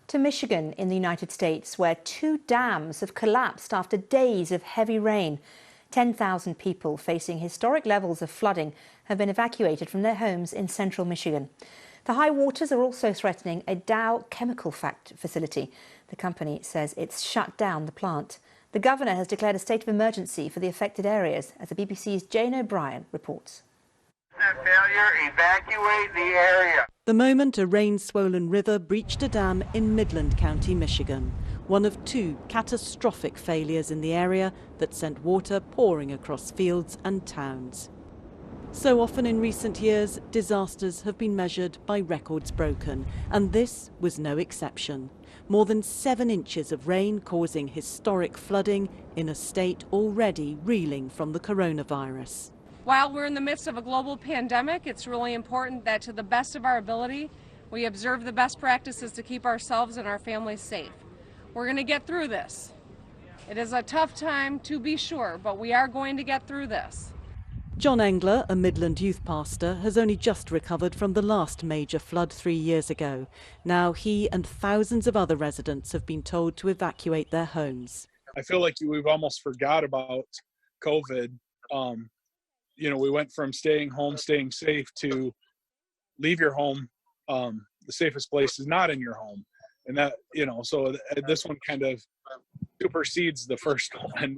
To Michigan in the United States, where 2 dams have collapsed after days of heavy rain. 10,000 people facing historic levels of flooding have been evacuated from their homes in central Michigan. The high waters are also threatening a Dow chemical facility. The company says it's shut down the plant. The governor has declared a state of emergency for the affected areas, as the BBC's Jane O'Brien reports. Failure, evacuate the area. The moment a rain-swollen river breached a dam in Midland County, Michigan, one of 2 catastrophic failures in the area that sent water pouring across fields and towns. So often in recent years, disasters have been measured by records broken, and this was no exception. More than 7 inches of rain causing historic flooding in a state already reeling from the coronavirus. While we're in the midst of a global pandemic, it's really important that to the best of our ability, we observe the best practices to keep ourselves and our families safe. We're going to get through this. It is a tough time, to be sure, but we are going to get through this. John Engler, a Midland youth pastor, has only just recovered from the last major flood 3 years ago. Now he and thousands of other residents have been told to evacuate their homes. I feel like we've almost forgot about COVID. We went from staying home, staying safe, to leave your home. The safest place is not in your home. And that, so this one kind of supersedes the first one.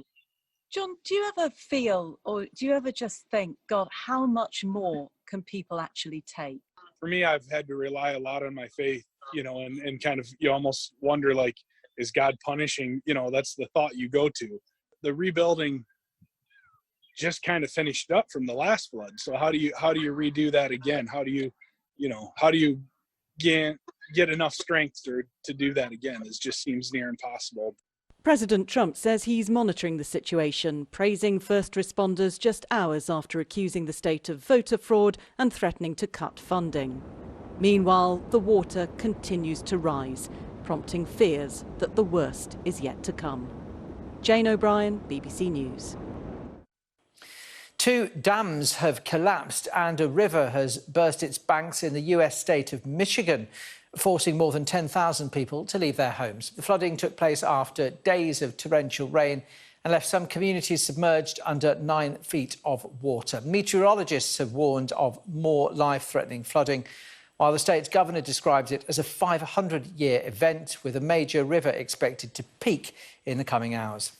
John, do you ever feel, or do you ever just think, God, how much more can people actually take? For me, I've had to rely a lot on my faith, and kind of, you almost wonder, like, is God punishing? That's the thought you go to. The rebuilding just kind of finished up from the last flood. So how do you redo that again? How do you get enough strength to do that again? It just seems near impossible. President Trump says he's monitoring the situation, praising first responders just hours after accusing the state of voter fraud and threatening to cut funding. Meanwhile, the water continues to rise, prompting fears that the worst is yet to come. Jane O'Brien, BBC News. 2 dams have collapsed and a river has burst its banks in the US state of Michigan, forcing more than 10,000 people to leave their homes. The flooding took place after days of torrential rain and left some communities submerged under 9 feet of water. Meteorologists have warned of more life-threatening flooding, while the state's governor describes it as a 500-year event with a major river expected to peak in the coming hours.